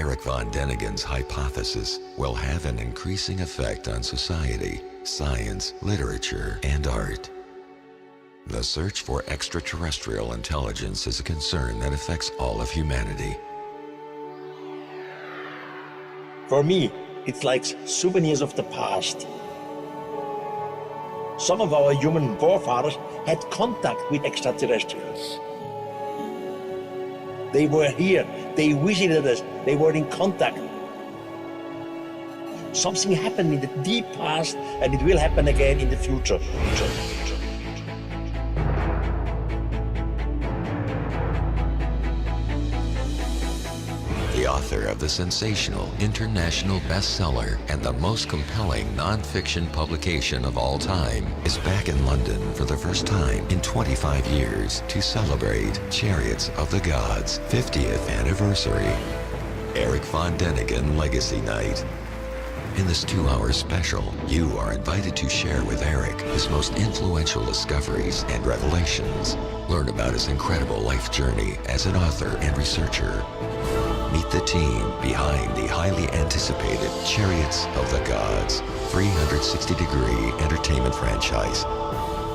Eric von Däniken's hypothesis will have an increasing effect on society, science, literature, and art. The search for extraterrestrial intelligence is a concern that affects all of humanity. For me, it's like souvenirs of the past. Some of our human forefathers had contact with extraterrestrials. They were here, they visited us, they were in contact. Something happened in the deep past, and it will happen again in the future. The author of the sensational international bestseller and the most compelling non-fiction publication of all time is back in London for the first time in 25 years to celebrate Chariots of the Gods' 50th anniversary. Eric von Däniken Legacy Night. In this 2-hour special, you are invited to share with Eric his most influential discoveries and revelations. Learn about his incredible life journey as an author and researcher. Meet the team behind the highly anticipated Chariots of the Gods 360-degree entertainment franchise.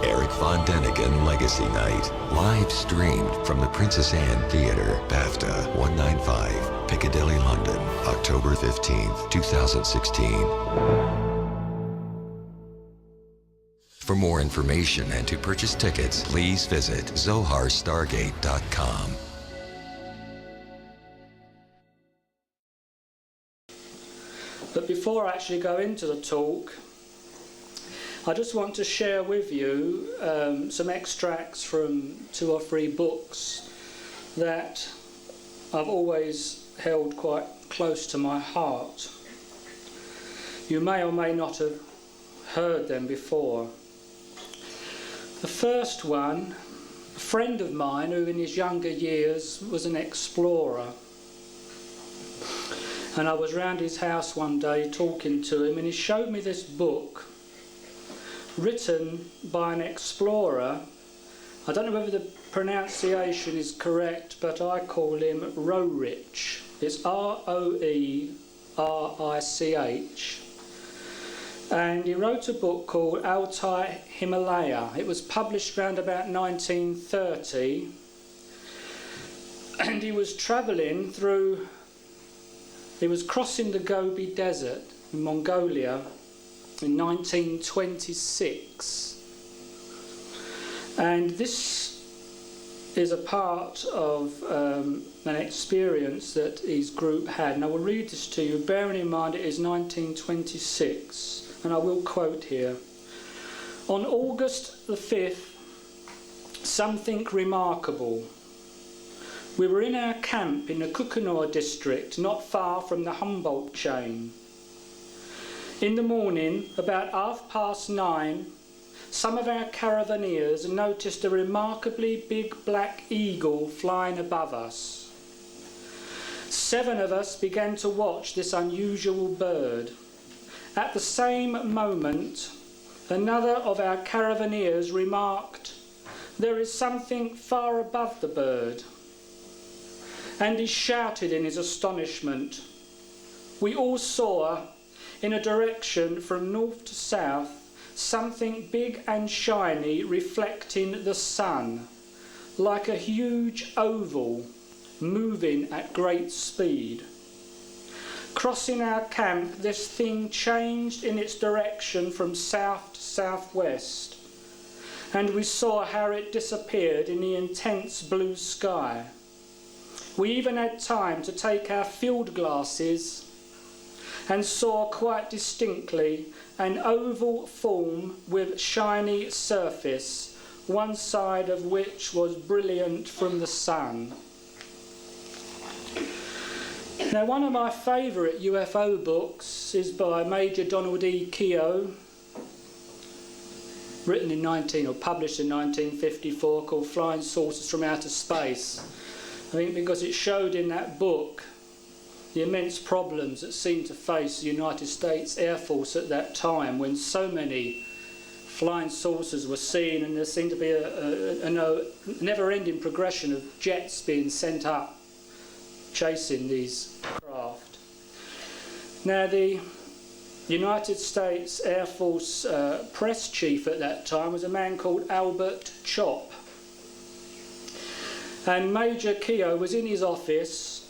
Eric von Däniken Legacy Night, live streamed from the Princess Anne Theatre, BAFTA 195, Piccadilly, London, October 15th, 2016. For more information and to purchase tickets, please visit zoharstargate.com. But before I actually go into the talk, I just want to share with you some extracts from 2 or 3 books that I've always held quite close to my heart. You may or may not have heard them before. The first one, a friend of mine who in his younger years was an explorer. And I was round his house one day talking to him, and he showed me this book written by an explorer. I don't know whether the pronunciation is correct, but I call him Roerich. It's R-O-E-R-I-C-H. And he wrote a book called Altai Himalaya. It was published around about 1930. And he was travelling through... He was crossing the Gobi Desert in Mongolia in 1926. And this is a part of an experience that his group had. And I will read this to you, bearing in mind it is 1926, and I will quote here. On August the 5th, something remarkable. We were in our camp in the Kukunoor district, not far from the Humboldt chain. In the morning, about 9:30, some of our caravaneers noticed a remarkably big black eagle flying above us. 7 of us began to watch this unusual bird. At the same moment, another of our caravaneers remarked, "There is something far above the bird." And he shouted in his astonishment. We all saw, in a direction from north to south, something big and shiny reflecting the sun, like a huge oval, moving at great speed. Crossing our camp, this thing changed in its direction from south to southwest, and we saw how it disappeared in the intense blue sky. We even had time to take our field glasses and saw quite distinctly an oval form with shiny surface, one side of which was brilliant from the sun. Now, one of my favourite UFO books is by Major Donald E. Keogh, written in published in 1954, called Flying Saucers from Outer Space. I think because it showed in that book the immense problems that seemed to face the United States Air Force at that time, when so many flying saucers were seen, and there seemed to be a never-ending progression of jets being sent up chasing these craft. Now, the United States Air Force press chief at that time was a man called Albert Chop. And Major Keogh was in his office,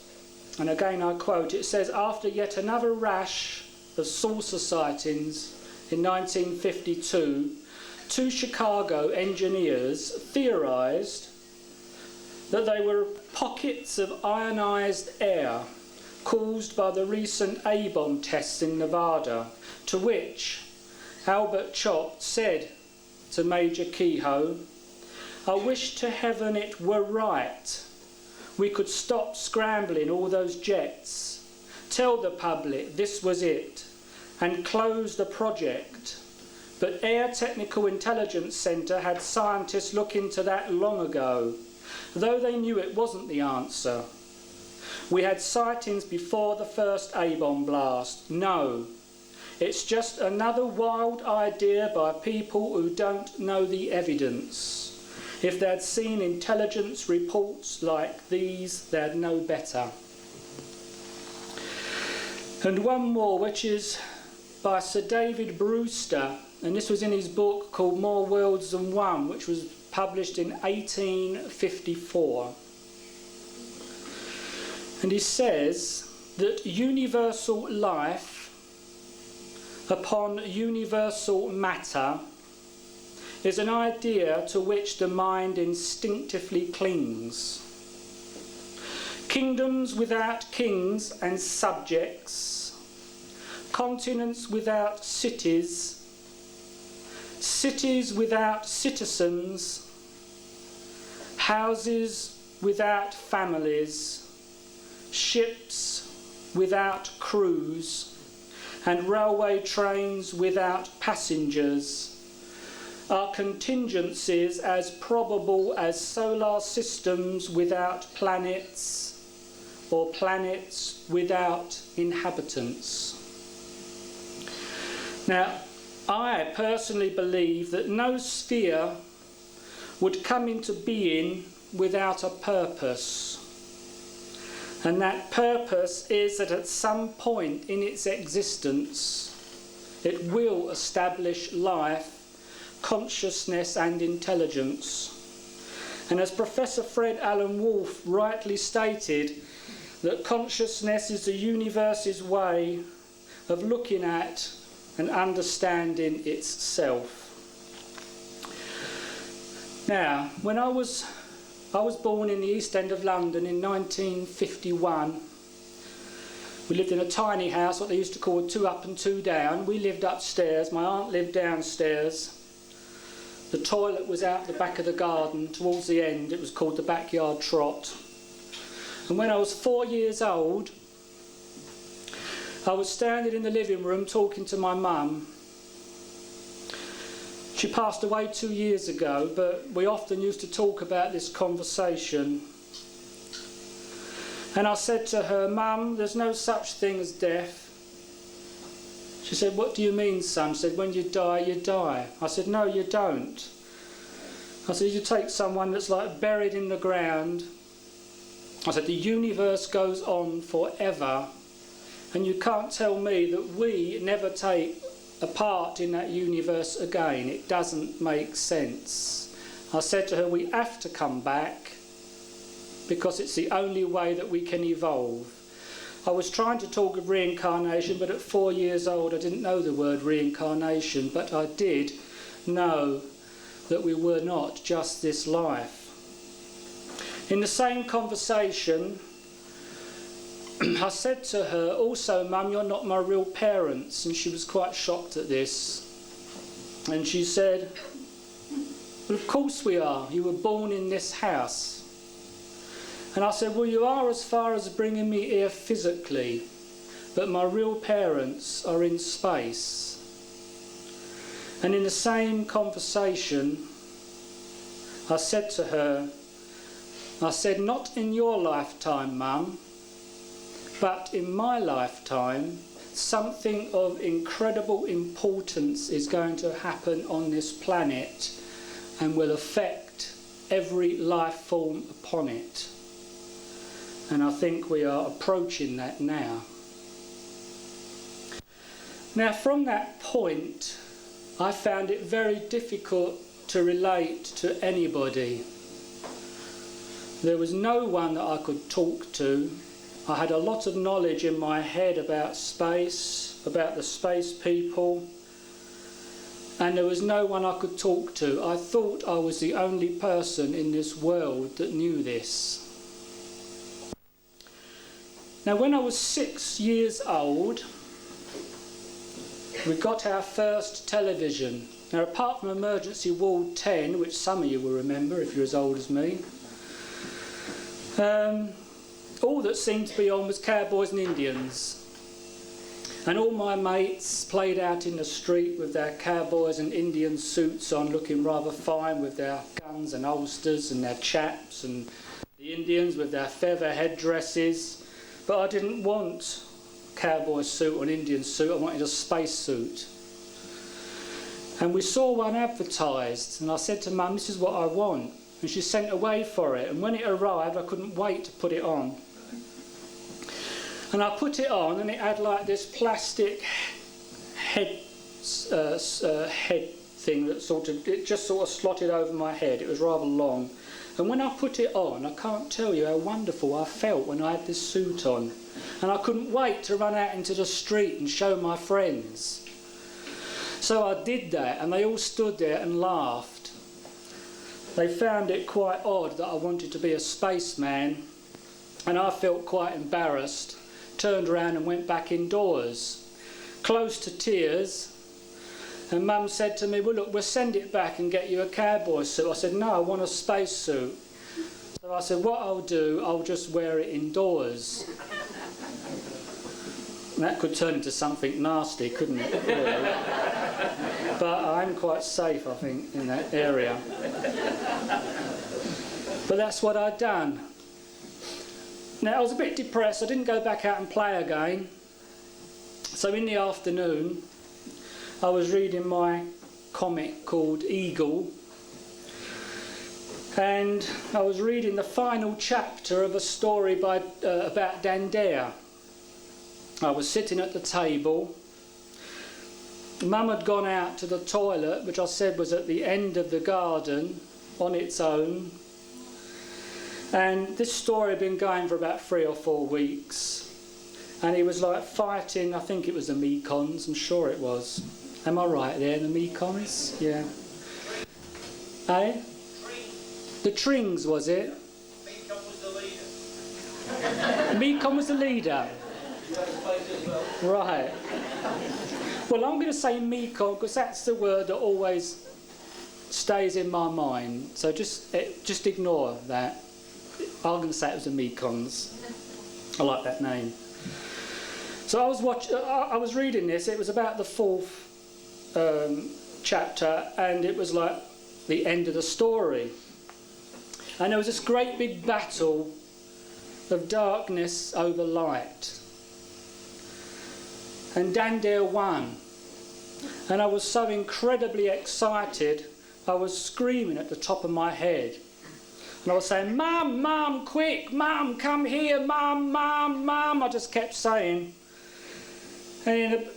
and again I quote, it says, after yet another rash of saucer sightings in 1952, two Chicago engineers theorised that they were pockets of ionised air caused by the recent A-bomb tests in Nevada, to which Albert Chop said to Major Kehoe, I wish to heaven it were right. We could stop scrambling all those jets, tell the public this was it, and close the project. But Air Technical Intelligence Centre had scientists look into that long ago, though they knew it wasn't the answer. We had sightings before the first A-bomb blast. No, it's just another wild idea by people who don't know the evidence. If they'd seen intelligence reports like these, they'd know better. And one more, which is by Sir David Brewster, and this was in his book called More Worlds Than One, which was published in 1854. And he says that universal life upon universal matter is an idea to which the mind instinctively clings. Kingdoms without kings and subjects, continents without cities, cities without citizens, houses without families, ships without crews, and railway trains without passengers are contingencies as probable as solar systems without planets or planets without inhabitants. Now, I personally believe that no sphere would come into being without a purpose. And that purpose is that at some point in its existence, it will establish life, consciousness and intelligence. And as Professor Fred Alan Wolf rightly stated, that consciousness is the universe's way of looking at and understanding itself. Now, when I was born in the East End of London in 1951. We lived in a tiny house, what they used to call 2 up and 2 down. We lived upstairs, my aunt lived downstairs. The toilet was out the back of the garden towards the end. It was called the backyard trot. And when I was 4 years old, I was standing in the living room talking to my mum. She passed away 2 years ago, but we often used to talk about this conversation. And I said to her, Mum, there's no such thing as death. She said, what do you mean, son? She said, when you die, you die. I said, no, you don't. I said, you take someone that's like buried in the ground. I said, the universe goes on forever, and you can't tell me that we never take a part in that universe again. It doesn't make sense. I said to her, we have to come back because it's the only way that we can evolve. I was trying to talk of reincarnation, but at 4 years old I didn't know the word reincarnation, but I did know that we were not just this life. In the same conversation, I said to her, also, Mum, you're not my real parents. And she was quite shocked at this. And she said, well, of course we are. You were born in this house. And I said, well, you are as far as bringing me here physically, but my real parents are in space. And in the same conversation, I said to her, I said, not in your lifetime, Mum, but in my lifetime, something of incredible importance is going to happen on this planet and will affect every life form upon it. And I think we are approaching that now. Now, from that point, I found it very difficult to relate to anybody. There was no one that I could talk to. I had a lot of knowledge in my head about space, about the space people, and there was no one I could talk to. I thought I was the only person in this world that knew this. Now, when I was 6 years old, we got our first television. Now, apart from Emergency Ward 10, which some of you will remember if you're as old as me, all that seemed to be on was cowboys and Indians. And all my mates played out in the street with their cowboys and Indian suits on, looking rather fine with their guns and holsters and their chaps, and the Indians with their feather headdresses. But I didn't want a cowboy suit or an Indian suit, I wanted a space suit. And we saw one advertised, and I said to Mum, this is what I want. And she sent away for it, and when it arrived I couldn't wait to put it on. And I put it on, and it had like this plastic head thing that it just sort of slotted over my head. It was rather long. And when I put it on, I can't tell you how wonderful I felt when I had this suit on. And I couldn't wait to run out into the street and show my friends. So I did that, and they all stood there and laughed. They found it quite odd that I wanted to be a spaceman, and I felt quite embarrassed, turned around and went back indoors, close to tears. And Mum said to me, well, look, we'll send it back and get you a cowboy suit. I said, no, I want a space suit. So I said, what I'll do, I'll just wear it indoors. And that could turn into something nasty, couldn't it? Really? But I'm quite safe, I think, in that area. But that's what I'd done. Now, I was a bit depressed. I didn't go back out and play again. So in the afternoon, I was reading my comic called Eagle, and I was reading the final chapter of a story about Dandere. I was sitting at the table. Mum had gone out to the toilet, which I said was at the end of the garden, on its own. And this story had been going for about 3 or 4 weeks. And he was like fighting, I think it was the Mekons, I'm sure it was. Am I right there, the Mekons? Yeah. Eh? The Trings, was it? Mekon was the leader. Mekon was the leader? Right. Well, I'm going to say Mekon because that's the word that always stays in my mind. So just ignore that. I'm going to say it was the Mekons. I like that name. So I was reading this. It was about the 4th chapter, and it was like the end of the story. And there was this great big battle of darkness over light. And Dandere won. And I was so incredibly excited, I was screaming at the top of my head. And I was saying, Mum, Mum, quick, Mum, come here, Mum, Mum, Mum. I just kept saying. And in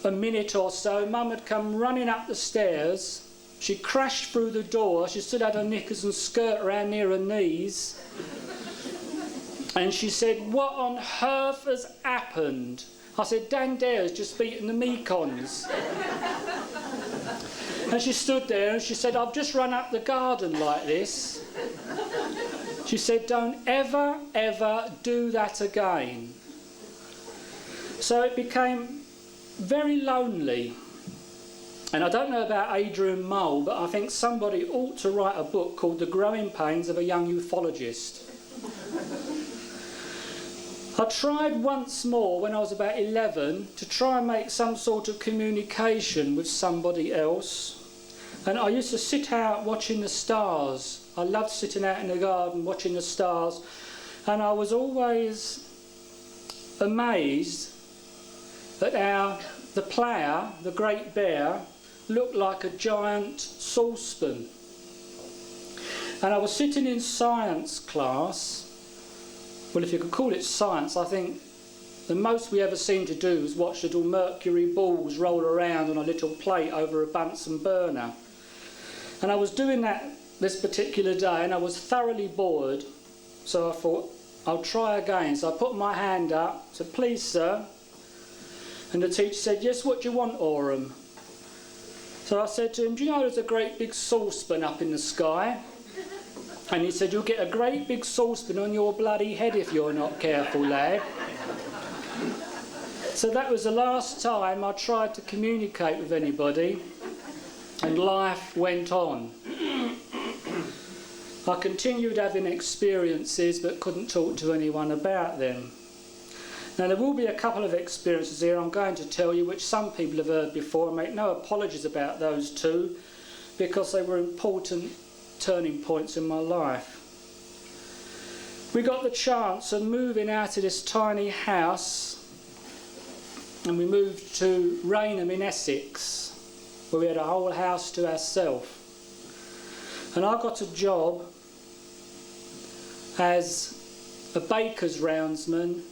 a minute or so, Mum had come running up the stairs. She crashed through the door. She still had her knickers and skirt around near her knees. And she said, what on earth has happened? I said, Dandere's just beaten the Mekons. And she stood there and she said, I've just run up the garden like this. She said, don't ever, ever do that again. So it became very lonely. And I don't know about Adrian Mole, but I think somebody ought to write a book called The Growing Pains of a Young Ufologist. I tried once more when I was about 11 to try and make some sort of communication with somebody else. And I used to sit out watching the stars. I loved sitting out in the garden watching the stars. And I was always amazed that the plough, the Great Bear, looked like a giant saucepan. And I was sitting in science class, well, if you could call it science, I think the most we ever seemed to do was watch little mercury balls roll around on a little plate over a Bunsen burner. And I was doing that this particular day and I was thoroughly bored, so I thought, I'll try again. So I put my hand up, said, please sir. And the teacher said, yes, what do you want, Oram? So I said to him, do you know there's a great big saucepan up in the sky? And he said, you'll get a great big saucepan on your bloody head if you're not careful, lad. So that was the last time I tried to communicate with anybody, and life went on. I continued having experiences but couldn't talk to anyone about them. Now there will be a couple of experiences here I'm going to tell you which some people have heard before. I make no apologies about those two because they were important turning points in my life. We got the chance of moving out of this tiny house and we moved to Rainham in Essex, where we had a whole house to ourselves. And I got a job as a baker's roundsman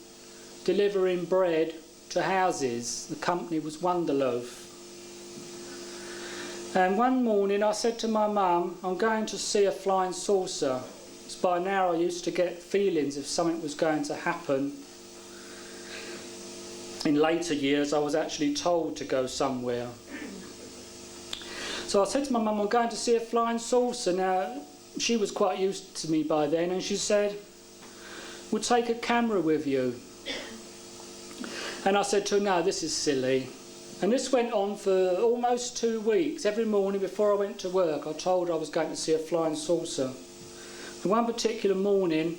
delivering bread to houses. The company was Wonderloaf. And one morning I said to my mum, I'm going to see a flying saucer. Because by now I used to get feelings if something was going to happen. In later years I was actually told to go somewhere. So I said to my mum, I'm going to see a flying saucer. Now, she was quite used to me by then, and she said, we'll take a camera with you. And I said to her, no, this is silly. And this went on for almost 2 weeks. Every morning before I went to work, I told her I was going to see a flying saucer. And one particular morning,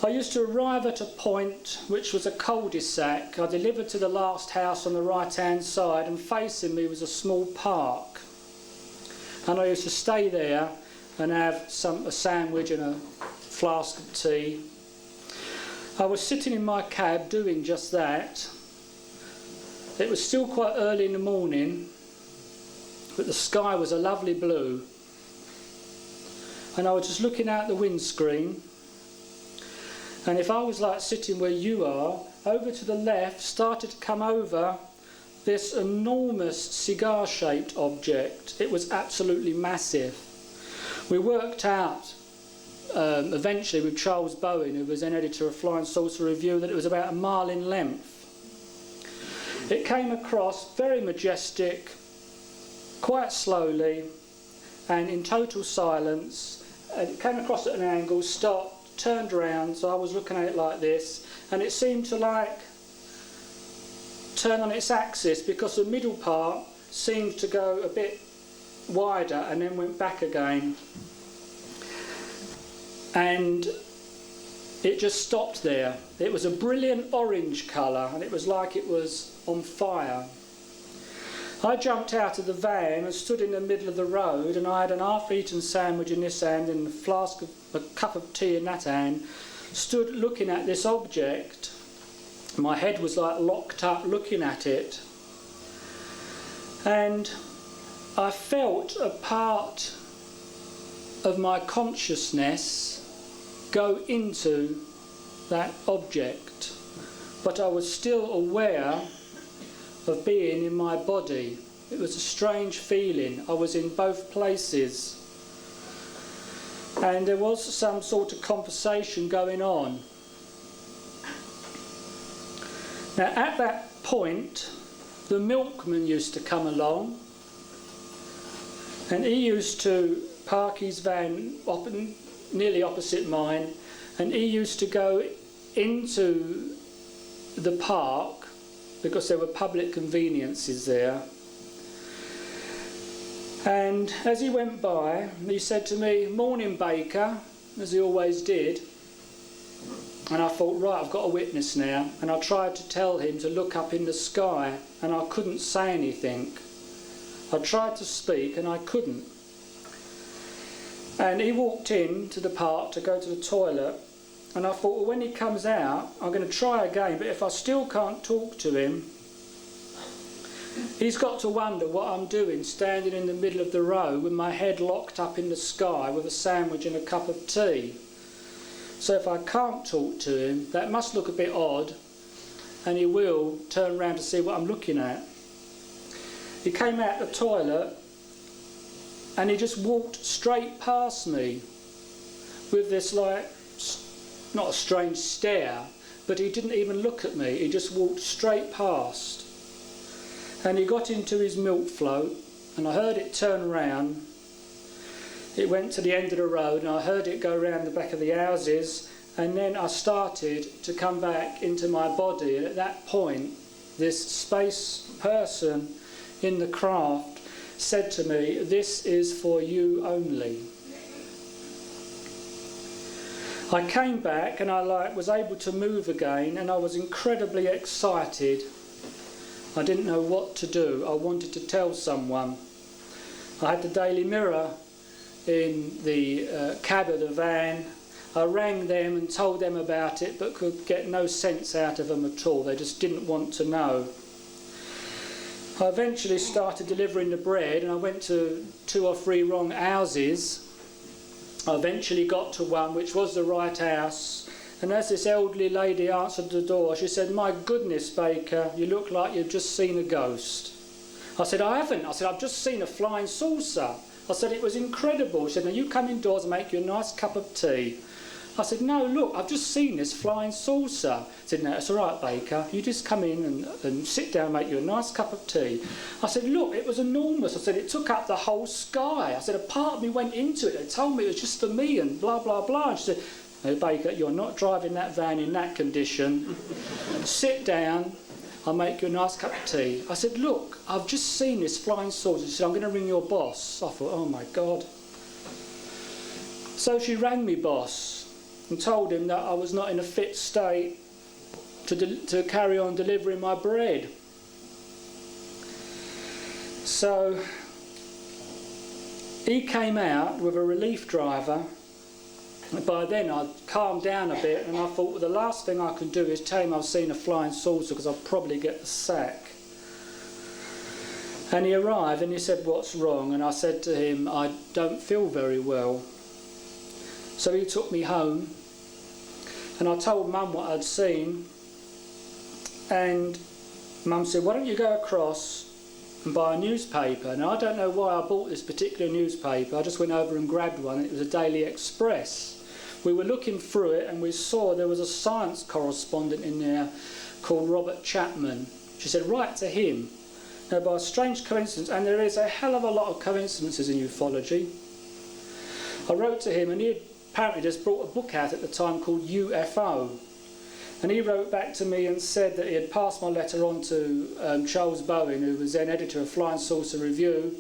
I used to arrive at a point which was a cul-de-sac. I delivered to the last house on the right-hand side, and facing me was a small park. And I used to stay there and have a sandwich and a flask of tea. I was sitting in my cab doing just that. It was still quite early in the morning, but the sky was a lovely blue. And I was just looking out the windscreen. And if I was like sitting where you are, over to the left started to come over this enormous cigar-shaped object. It was absolutely massive. We worked out eventually with Charles Bowen, who was then editor of Flying Saucer Review, that it was about 1 mile in length. It came across very majestic, quite slowly, and in total silence. It came across at an angle, stopped, turned around, so I was looking at it like this, and it seemed to like turn on its axis because the middle part seemed to go a bit wider and then went back again. And it just stopped there. It was a brilliant orange colour and it was like it was on fire. I jumped out of the van and stood in the middle of the road, and I had an half-eaten sandwich in this hand and a cup of tea in that hand, stood looking at this object. My head was like locked up looking at it. And I felt a part of my consciousness go into that object, but I was still aware of being in my body. It was a strange feeling. I was in both places. And there was some sort of conversation going on. Now at that point, the milkman used to come along, and he used to park his van nearly opposite mine, and he used to go into the park because there were public conveniences there. And as he went by, he said to me, "Morning, Baker," as he always did. And I thought, right, I've got a witness now. And I tried to tell him to look up in the sky, and I couldn't say anything. I tried to speak and I couldn't. And he walked in to the park to go to the toilet, and I thought, well, when he comes out, I'm going to try again, but if I still can't talk to him, he's got to wonder what I'm doing, standing in the middle of the road with my head locked up in the sky with a sandwich and a cup of tea. So if I can't talk to him, that must look a bit odd, and he will turn around to see what I'm looking at. He came out the toilet and he just walked straight past me with this, like, not a strange stare, but he didn't even look at me. He just walked straight past. And he got into his milk float, and I heard it turn around. It went to the end of the road, and I heard it go round the back of the houses, and then I started to come back into my body. And at that point, this space person in the craft said to me, "This is for you only." I came back and I was able to move again, and I was incredibly excited. I didn't know what to do. I wanted to tell someone. I had the Daily Mirror in the cab of the van. I rang them and told them about it, but could get no sense out of them at all. They just didn't want to know. I eventually started delivering the bread, and I went to 2 or 3 wrong houses. I eventually got to one which was the right house, and as this elderly lady answered the door, she said, "My goodness, Baker, you look like you've just seen a ghost." I said, "I haven't." I said, "I've just seen a flying saucer." I said, "It was incredible." She said, "Now you come indoors and make you a nice cup of tea." I said, "No, look, I've just seen this flying saucer." I said, "No, it's all right, Baker. You just come in and sit down and make you a nice cup of tea." I said, "Look, it was enormous." I said, "It took up the whole sky." I said, "A part of me went into it. They told me it was just for me and blah, blah, blah." And she said, "No, Baker, you're not driving that van in that condition. Sit down. I'll make you a nice cup of tea." I said, "Look, I've just seen this flying saucer." She said, "I'm going to ring your boss." I thought, oh my God. So she rang me boss and told him that I was not in a fit state to carry on delivering my bread. So he came out with a relief driver. By then I'd calmed down a bit, and I thought, well, the last thing I can do is tell him I've seen a flying saucer, because I'll probably get the sack. And he arrived and he said, "What's wrong?" And I said to him, "I don't feel very well." So he took me home, and I told Mum what I'd seen, and Mum said, "Why don't you go across and buy a newspaper?" And I don't know why I bought this particular newspaper. I just went over and grabbed one, and it was a Daily Express. We were looking through it, and we saw there was a science correspondent in there called Robert Chapman. She said, "Write to him." Now, by a strange coincidence, and there is a hell of a lot of coincidences in ufology, I wrote to him, and he had apparently just brought a book out at the time called UFO. And he wrote back to me and said that he had passed my letter on to Charles Bowen, who was then editor of Flying Saucer Review.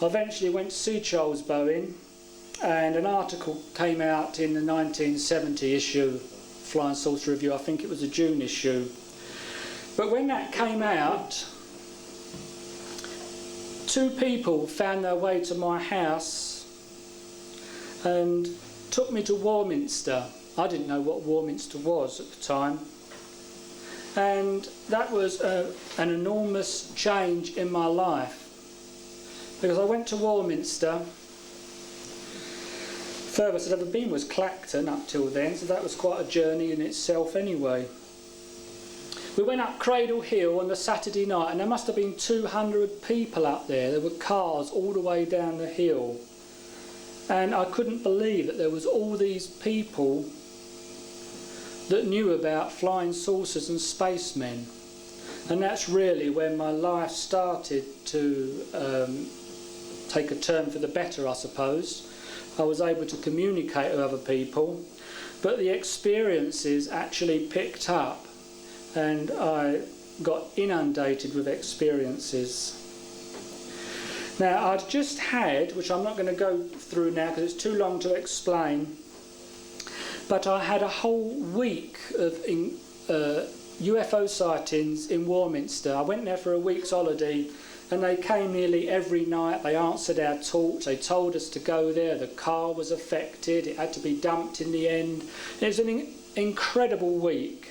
I eventually went to see Charles Bowen, and an article came out in the 1970 issue, Flying Saucer Review. I think it was a June issue. But when that came out, 2 people found their way to my house and took me to Warminster. I didn't know what Warminster was at the time. And that was an enormous change in my life, because I went to Warminster. Furthest I'd ever been was Clacton up till then, so that was quite a journey in itself anyway. We went up Cradle Hill on the Saturday night, and there must have been 200 people up there. There were cars all the way down the hill. And I couldn't believe that there was all these people that knew about flying saucers and spacemen. And that's really when my life started to take a turn for the better, I suppose. I was able to communicate with other people, but the experiences actually picked up, and I got inundated with experiences. Now, I'd just had, which I'm not going to go through now because it's too long to explain, but I had a whole week of UFO sightings in Warminster. I went there for a week's holiday, and they came nearly every night. They answered our talks. They told us to go there. The car was affected. It had to be dumped in the end. It was an incredible week.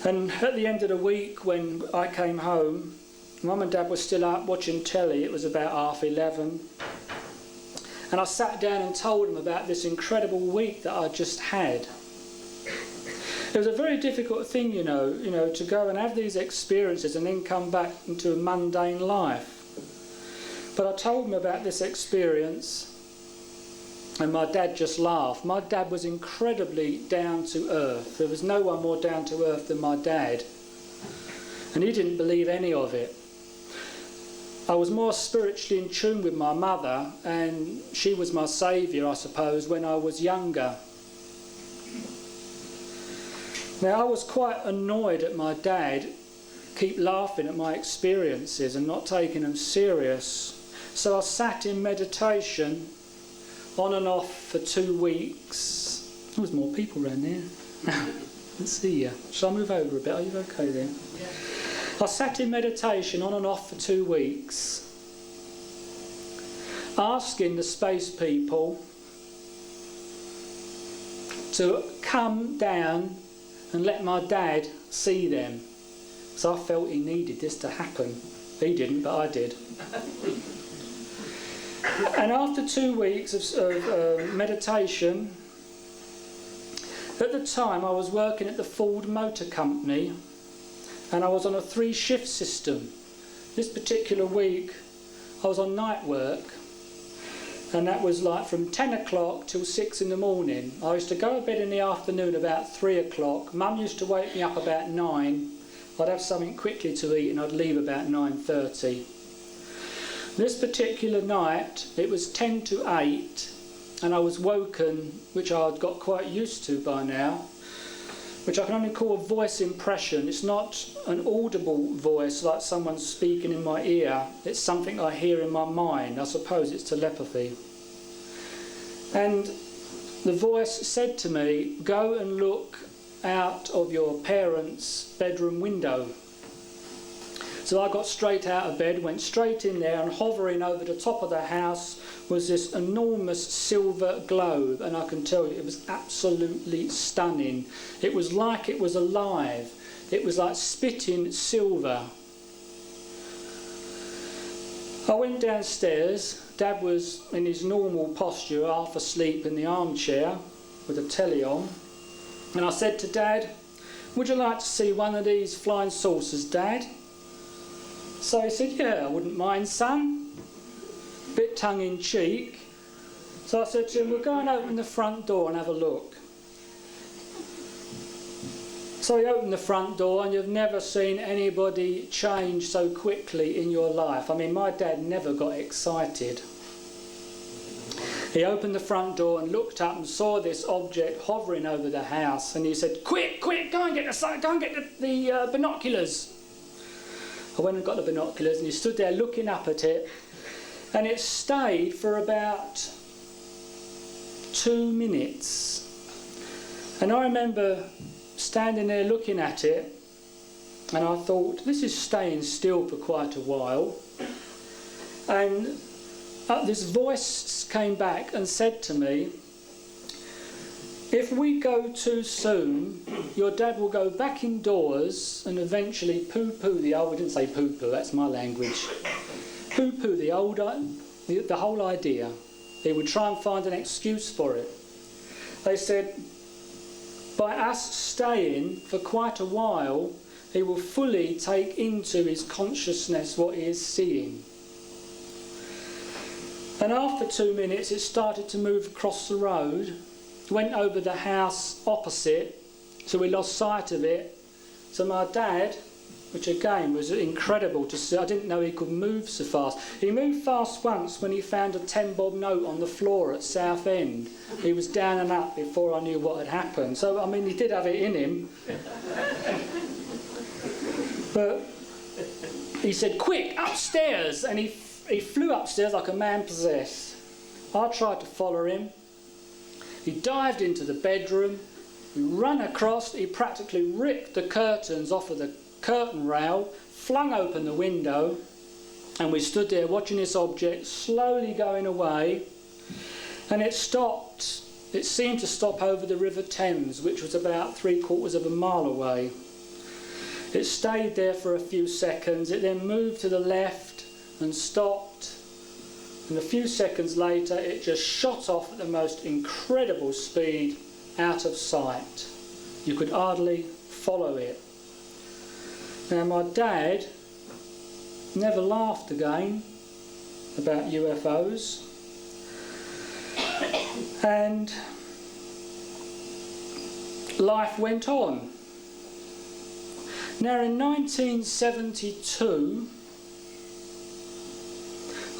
And at the end of the week, when I came home, Mum and Dad were still up watching telly. It was about 11:30. And I sat down and told him about this incredible week that I just had. It was a very difficult thing, you know, to go and have these experiences and then come back into a mundane life. But I told him about this experience, and my dad just laughed. My dad was incredibly down to earth. There was no one more down to earth than my dad. And he didn't believe any of it. I was more spiritually in tune with my mother, and she was my saviour, I suppose, when I was younger. Now, I was quite annoyed at my dad keep laughing at my experiences and not taking them serious. So I sat in meditation on and off for 2 weeks. There was more people around there. Let's see you. Shall I move over a bit? Are you okay there? Yeah. I sat in meditation on and off for 2 weeks, asking the space people to come down and let my dad see them. So I felt he needed this to happen. He didn't, but I did. And after 2 weeks of meditation, at the time I was working at the Ford Motor Company, and I was on a 3-shift system. This particular week I was on night work, and that was like from 10 o'clock till 6 in the morning. I used to go to bed in the afternoon about 3 o'clock. Mum used to wake me up about 9. I'd have something quickly to eat and I'd leave about 9:30. This particular night it was 10 to 8, and I was woken, which I'd got quite used to by now, which I can only call a voice impression. It's not an audible voice like someone speaking in my ear. It's something I hear in my mind. I suppose it's telepathy. And the voice said to me, "Go and look out of your parents' bedroom window." So I got straight out of bed, went straight in there, and hovering over the top of the house was this enormous silver globe, and I can tell you it was absolutely stunning. It was like it was alive. It was like spitting silver. I went downstairs. Dad was in his normal posture, half asleep in the armchair with a telly on, and I said to Dad, "Would you like to see one of these flying saucers, Dad?" So he said, "Yeah, I wouldn't mind, son." Bit tongue-in-cheek. So I said to him, "We'll go and open the front door and have a look." So he opened the front door, and you've never seen anybody change so quickly in your life. I mean, my dad never got excited. He opened the front door and looked up and saw this object hovering over the house, and he said, "Quick, quick, go and get the binoculars." I went and got the binoculars, and he stood there looking up at it, and it stayed for about 2 minutes. And I remember standing there looking at it, and I thought, this is staying still for quite a while. And this voice came back and said to me, "If we go too soon, your dad will go back indoors and eventually poo-poo the old..." I didn't say poo-poo, that's my language. Poo-poo the whole idea. He would try and find an excuse for it. They said, by us staying for quite a while, he will fully take into his consciousness what he is seeing. And after 2 minutes, it started to move across the road, went over the house opposite, so we lost sight of it. So my dad, which again was incredible to see, I didn't know he could move so fast. He moved fast once when he found a 10-bob note on the floor at Southend. He was down and up before I knew what had happened. So, I mean, he did have it in him. But he said, "Quick, upstairs!" And he flew upstairs like a man possessed. I tried to follow him. He dived into the bedroom. We ran across. He practically ripped the curtains off of the curtain rail, flung open the window, and we stood there watching this object slowly going away. And it stopped. It seemed to stop over the River Thames, which was about 3/4 of a mile away. It stayed there for a few seconds. It then moved to the left and stopped and a few seconds later it just shot off at the most incredible speed out of sight. You could hardly follow it. Now my dad never laughed again about UFOs, and life went on. Now in 1972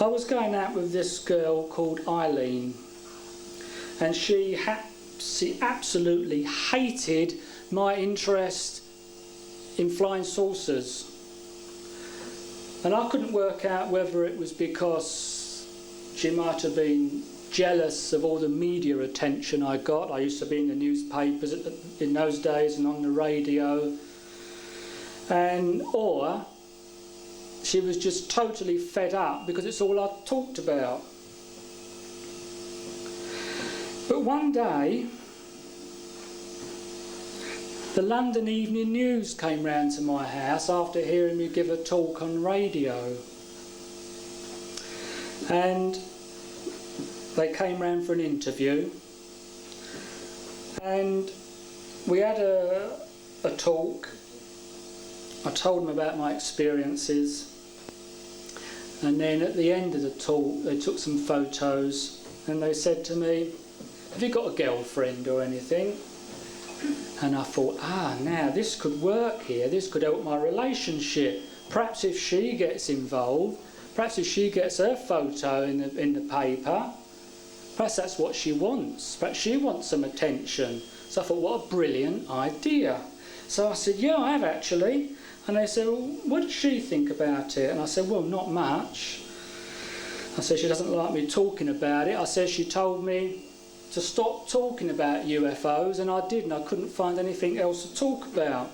I was going out with this girl called Eileen, and she absolutely hated my interest in flying saucers. And I couldn't work out whether it was because she might have been jealous of all the media attention I got. I used to be in the newspapers in those days and on the radio. Or she was just totally fed up because it's all I talked about. But one day, the London Evening News came round to my house after hearing me give a talk on radio. And they came round for an interview. And we had a talk. I told them about my experiences. And then at the end of the talk, they took some photos and they said to me, "Have you got a girlfriend or anything?" And I thought, now this could work here, this could help my relationship. Perhaps if she gets involved, perhaps if she gets her photo in the paper, perhaps that's what she wants. Perhaps she wants some attention. So I thought, what a brilliant idea. So I said, yeah, I have actually. And they said, well, what did she think about it? And I said, well, not much. I said, she doesn't like me talking about it. I said, she told me to stop talking about UFOs, and I did, and I couldn't find anything else to talk about.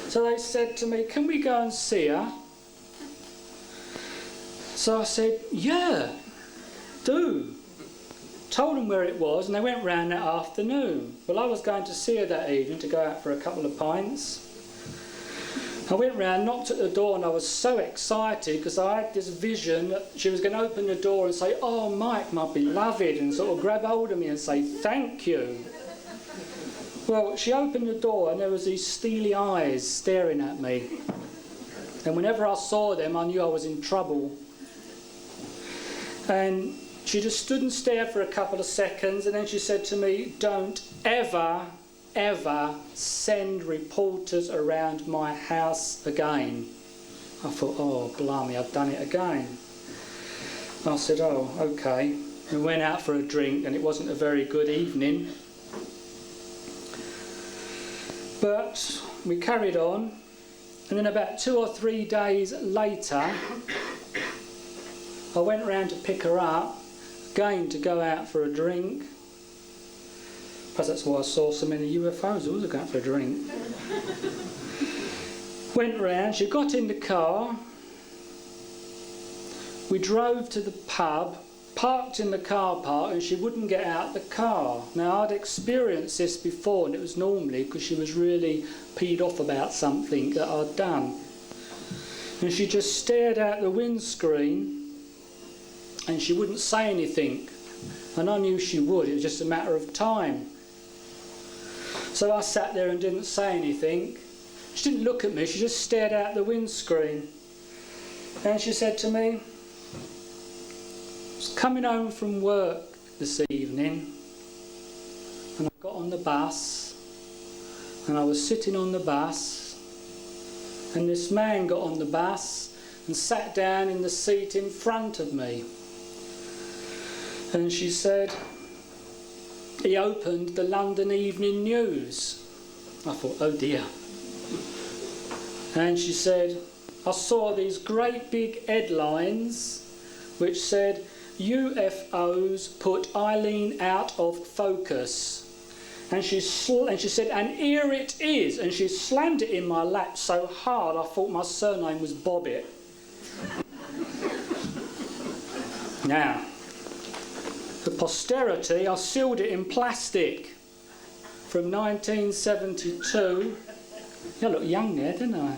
So they said to me, can we go and see her? So I said, yeah, do. Told them where it was, and they went round that afternoon. Well, I was going to see her that evening to go out for a couple of pints. I went round, knocked at the door, and I was so excited because I had this vision that she was going to open the door and say, "Oh, Mike, my beloved," and sort of grab hold of me and say, "Thank you." Well, she opened the door and there was these steely eyes staring at me. And whenever I saw them, I knew I was in trouble. And she just stood and stared for a couple of seconds, and then she said to me, "Don't ever send reporters around my house again." I thought, oh, blimey, I've done it again. I said, oh, okay. We went out for a drink, and it wasn't a very good evening. But we carried on, and then about 2 or 3 days later, I went round to pick her up, again to go out for a drink. Perhaps that's why I saw so many UFOs. I was going for a drink. Went round, she got in the car. We drove to the pub, parked in the car park, and she wouldn't get out the car. Now, I'd experienced this before, and it was normally because she was really peed off about something that I'd done. And she just stared out the windscreen, and she wouldn't say anything. And I knew she would, it was just a matter of time. So I sat there and didn't say anything. She didn't look at me, she just stared out the windscreen. And she said to me, "I was coming home from work this evening, and I got on the bus, and I was sitting on the bus, and this man got on the bus and sat down in the seat in front of me." And she said, he opened the London Evening News. I thought, oh dear. And she said, I saw these great big headlines which said, UFOs put Eileen out of focus. And she said, and here it is. And she slammed it in my lap so hard I thought my surname was Bobbitt. Now, for posterity, I sealed it in plastic from 1972. I look young there, didn't I?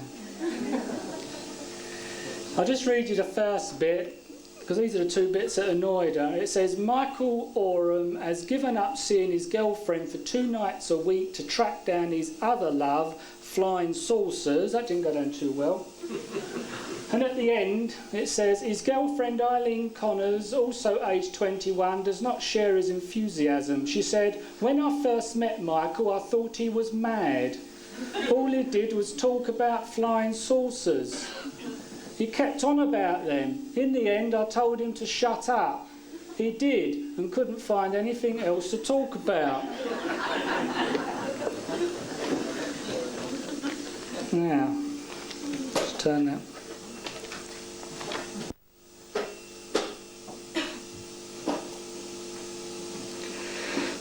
I'll just read you the first bit. because these are the two bits that annoyed her. It says, Michael Oram has given up seeing his girlfriend for 2 nights a week to track down his other love, flying saucers. That didn't go down too well. And at the end, it says, his girlfriend Eileen Connors, also aged 21, does not share his enthusiasm. She said, when I first met Michael, I thought he was mad. All he did was talk about flying saucers. He kept on about them. In the end, I told him to shut up. He did, and couldn't find anything else to talk about. Now, let's turn that.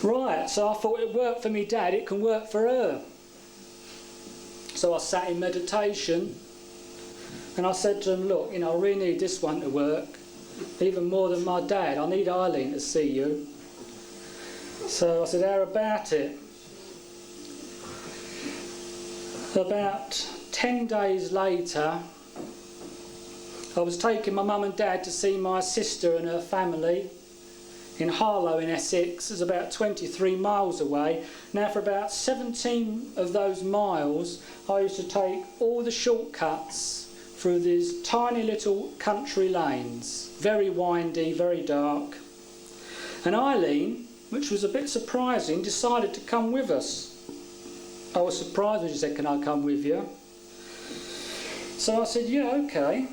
Right, so I thought it worked for me dad, it can work for her. So I sat in meditation and I said to him, look, I really need this one to work, even more than my dad. I need Eileen to see you. So I said, how about it? About 10 days later, I was taking my mum and dad to see my sister and her family in Harlow in Essex. It's about 23 miles away. Now for about 17 of those miles I used to take all the shortcuts through these tiny little country lanes, very windy, very dark. And Eileen, which was a bit surprising, decided to come with us. I was surprised when she said, can I come with you? So I said, yeah, okay.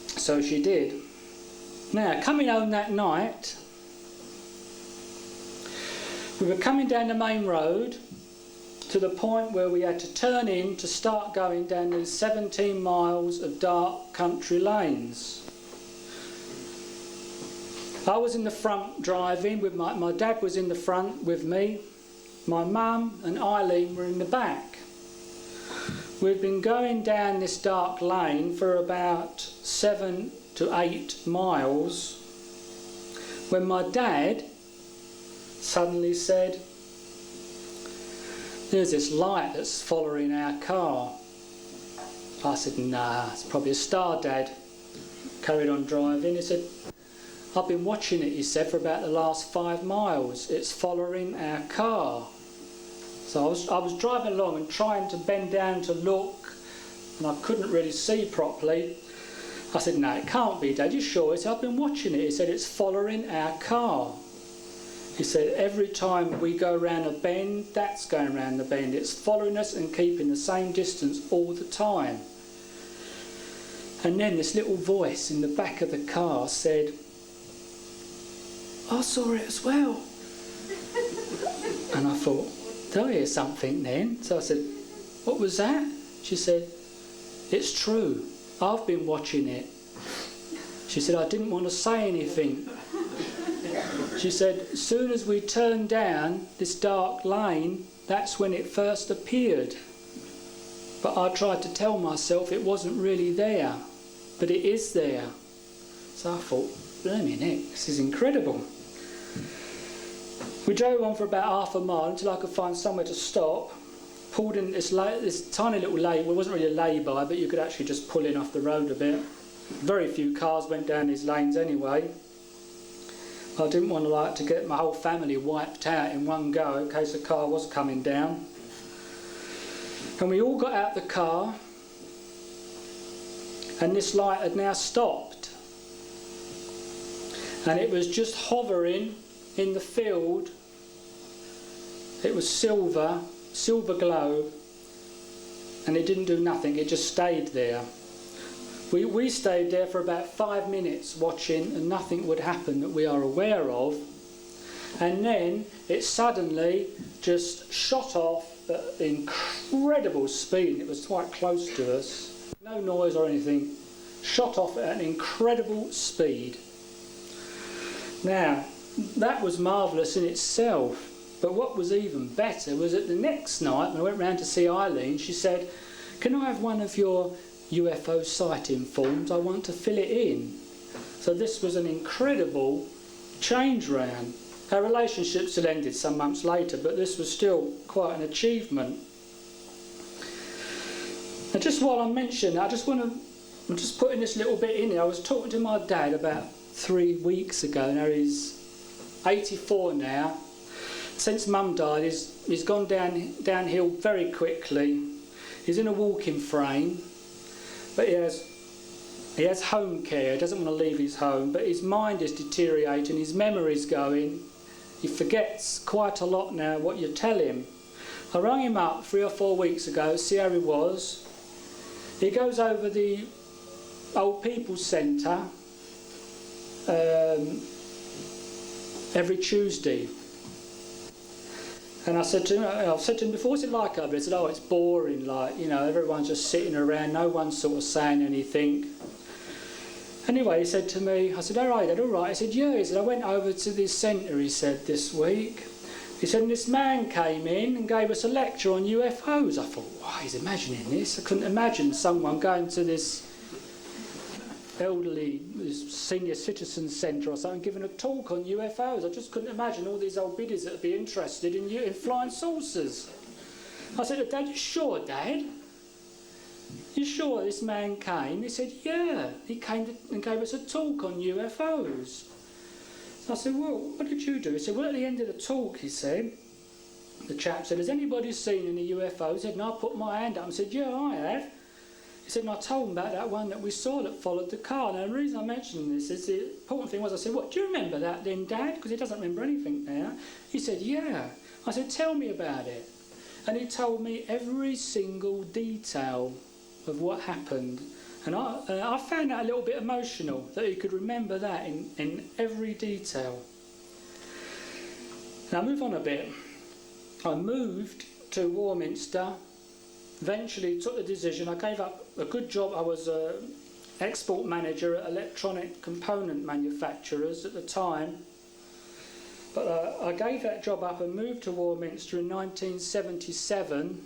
So she did. Now, coming home that night, we were coming down the main road to the point where we had to turn in to start going down these 17 miles of dark country lanes. I was in the front driving, with my dad was in the front with me. My mum and Eileen were in the back. We'd been going down this dark lane for about 7 to 8 miles when my dad suddenly said, there's this light that's following our car. I said, nah, it's probably a star, Dad. Carried on driving. He said, I've been watching it, he said, for about the last 5 miles. It's following our car. So I was driving along and trying to bend down to look, and I couldn't really see properly. I said, no, it can't be, Dad, you sure? He said, I've been watching it. He said, it's following our car. He said, every time we go round a bend, that's going round the bend. It's following us and keeping the same distance all the time. And then this little voice in the back of the car said, I saw it as well. And I thought, did I hear something then? So I said, what was that? She said, it's true. I've been watching it. She said, I didn't want to say anything. She said, as soon as we turned down this dark lane, that's when it first appeared. But I tried to tell myself it wasn't really there, but it is there. So I thought, blimey Nick, this is incredible. We drove on for about half a mile until I could find somewhere to stop. Pulled in this tiny little lay. Well, it wasn't really a lay-by, but you could actually just pull in off the road a bit. Very few cars went down these lanes anyway. I didn't want to get my whole family wiped out in one go in case a car was coming down. And we all got out the car, and this light had now stopped. And it was just hovering in the field. It was silver glow, and it didn't do nothing, it just stayed there. We stayed there for about 5 minutes watching, and nothing would happen that we are aware of. And then it suddenly just shot off at incredible speed. It was quite close to us. No noise or anything. Shot off at an incredible speed. Now, that was marvellous in itself. But what was even better was that the next night, when I went round to see Eileen, she said, can I have one of your UFO sighting forms? I want to fill it in. So this was an incredible change round. Our relationship still ended some months later, but this was still quite an achievement. And just while I mention, I'm just putting this little bit in here. I was talking to my dad about 3 weeks ago. Now he's 84 now. Since Mum died, he's gone downhill very quickly. He's in a walking frame, but he has home care. He doesn't want to leave his home, but his mind is deteriorating, his memory's going. He forgets quite a lot now what you tell him. I rang him up 3 or 4 weeks ago to see how he was. He goes over the Old People's Centre every Tuesday. And I said to him before, what's it like over there? He said, oh, it's boring, like, you know, everyone's just sitting around, no one's sort of saying anything. Anyway, he said to me, I said, all right, Dad, all right. He said, yeah. He said, I went over to this centre, he said, this week. He said, and this man came in and gave us a lecture on UFOs. I thought, wow, he's imagining this. I couldn't imagine someone going to this elderly senior citizen centre or something giving a talk on UFOs. I just couldn't imagine all these old biddies that would be interested in flying saucers. I said, Dad, you sure, Dad? You sure this man came? He said, yeah, he came and gave us a talk on UFOs. So I said, well, what did you do? He said, well, at the end of the talk, he said, the chap said, has anybody seen any UFOs? He said, and I put my hand up and said, yeah, I have. He said, and I told him about that one that we saw that followed the car. Now, the reason I'm mentioning this is the important thing was, I said, what, do you remember that then, Dad? Because he doesn't remember anything now. He said, yeah. I said, tell me about it. And he told me every single detail of what happened. And I found that a little bit emotional, that he could remember that in every detail. Now, move on a bit. I moved to Warminster. Eventually took the decision. I gave up a good job. I was an export manager at electronic component manufacturers at the time. But I gave that job up and moved to Warminster in 1977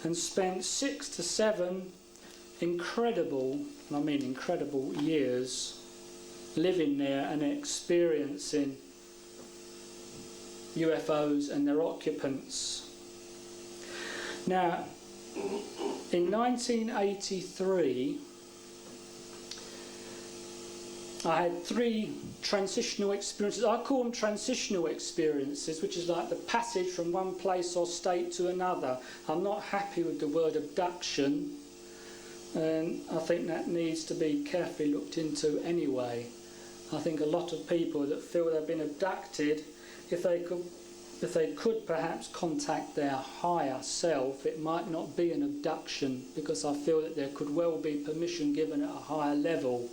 and spent 6 to 7 incredible, and I mean incredible, years living there and experiencing UFOs and their occupants. Now, in 1983, I had 3 transitional experiences. I call them transitional experiences, which is like the passage from one place or state to another. I'm not happy with the word abduction, and I think that needs to be carefully looked into anyway. I think a lot of people that feel they've been abducted, if they could perhaps contact their higher self, it might not be an abduction, because I feel that there could well be permission given at a higher level,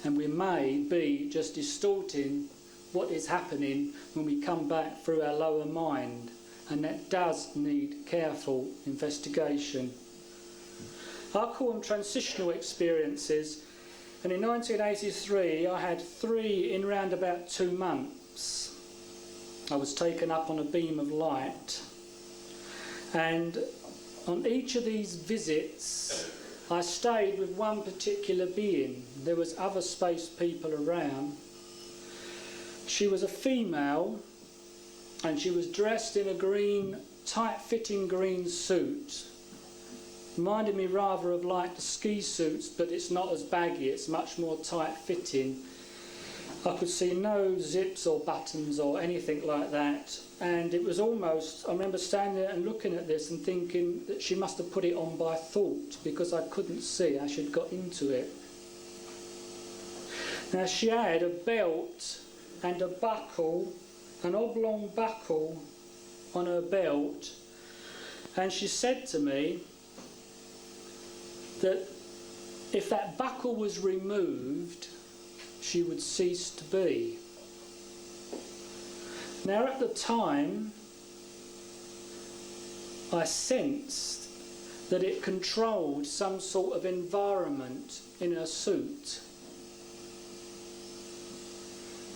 and we may be just distorting what is happening when we come back through our lower mind, and that does need careful investigation. I call them transitional experiences, and in 1983 I had 3 in round about 2 months. I was taken up on a beam of light, and on each of these visits I stayed with one particular being. There was other space people around. She was a female, and she was dressed in a green, tight-fitting green suit. Reminded me rather of like the ski suits, but it's not as baggy, it's much more tight-fitting. I could see no zips or buttons or anything like that, and it was almost, I remember standing there and looking at this and thinking that she must have put it on by thought, because I couldn't see how she'd got into it. Now, she had a belt and a buckle, an oblong buckle on her belt, and she said to me that if that buckle was removed, she would cease to be. Now, at the time, I sensed that it controlled some sort of environment in her suit.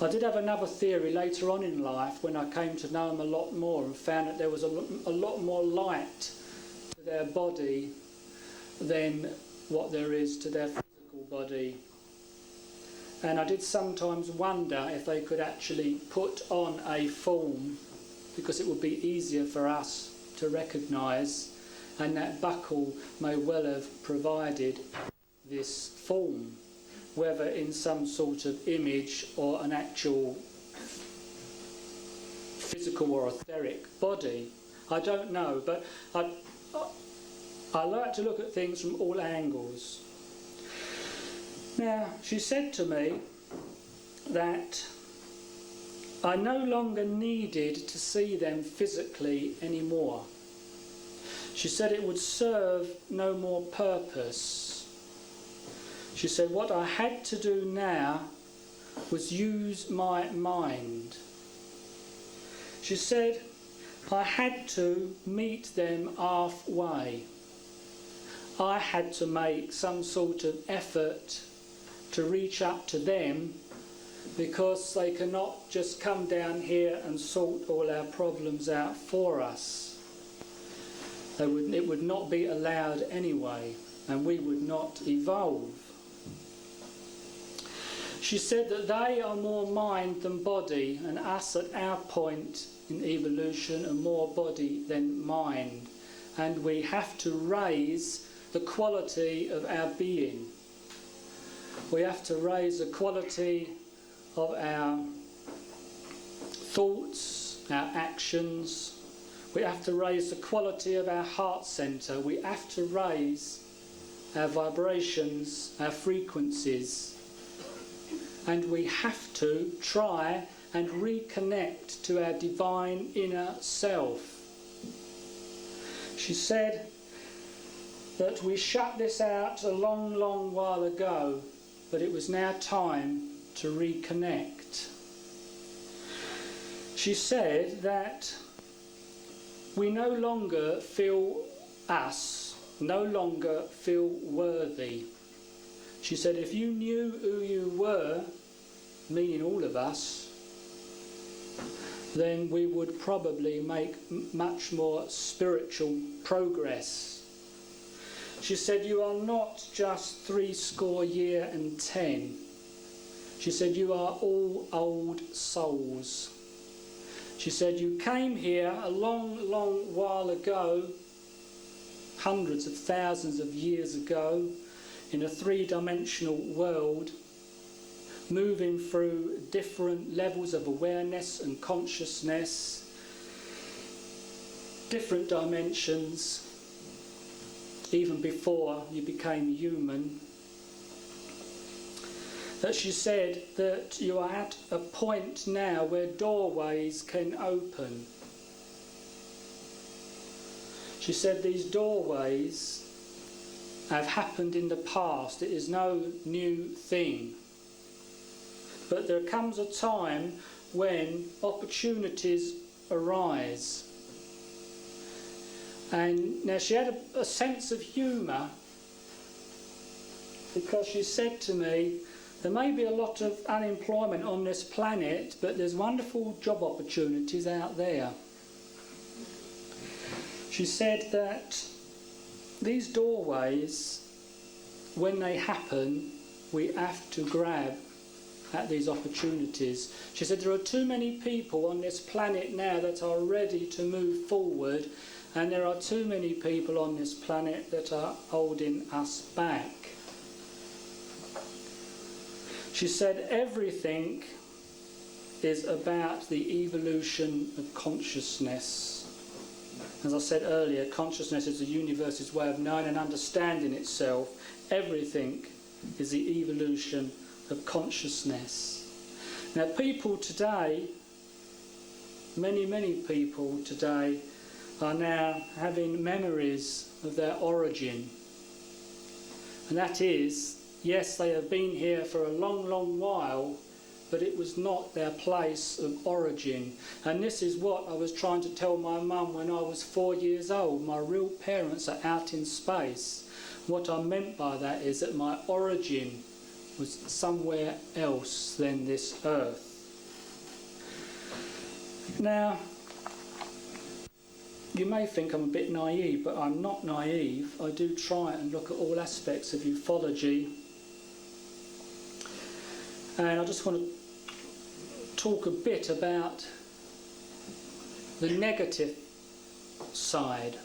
I did have another theory later on in life when I came to know them a lot more and found that there was a lot more light to their body than what there is to their physical body. And I did sometimes wonder if they could actually put on a form, because it would be easier for us to recognise, and that buckle may well have provided this form. whether in some sort of image or an actual physical or etheric body. I don't know, but I like to look at things from all angles. Now, she said to me that I no longer needed to see them physically anymore. She said it would serve no more purpose. She said what I had to do now was use my mind. She said I had to meet them halfway. I had to make some sort of effort to reach up to them, because they cannot just come down here and sort all our problems out for us. It would not be allowed anyway, and we would not evolve. She said that they are more mind than body, and us at our point in evolution are more body than mind, and we have to raise the quality of our being. We have to raise the quality of our thoughts, our actions. We have to raise the quality of our heart centre. We have to raise our vibrations, our frequencies. And we have to try and reconnect to our divine inner self. She said that we shut this out a long, long while ago, but it was now time to reconnect. She said that we no longer feel no longer feel worthy. She said if you knew who you were, meaning all of us, then we would probably make much more spiritual progress. She said you are not just 70 She said you are all old souls. She said you came here a long, long while ago, hundreds of thousands of years ago, in a three-dimensional world, moving through different levels of awareness and consciousness, different dimensions, even before you became human. That she said that you are at a point now where doorways can open. She said these doorways have happened in the past. It is no new thing. But there comes a time when opportunities arise. And now she had a sense of humour, because she said to me, there may be a lot of unemployment on this planet, but there's wonderful job opportunities out there. She said that these doorways, when they happen, we have to grab at these opportunities. She said there are too many people on this planet now that are ready to move forward, and there are too many people on this planet that are holding us back. She said everything is about the evolution of consciousness. As I said earlier, consciousness is the universe's way of knowing and understanding itself. Everything is the evolution of consciousness. Now people today, many people today, are now having memories of their origin. And that is, yes, they have been here for a long, long while, but it was not their place of origin. And this is what I was trying to tell my mum when I was 4 years old. My real parents are out in space. What I meant by that is that my origin was somewhere else than this earth. Now, you may think I'm a bit naive, but I'm not naive. I do try and look at all aspects of ufology. And I just want to talk a bit about the negative side.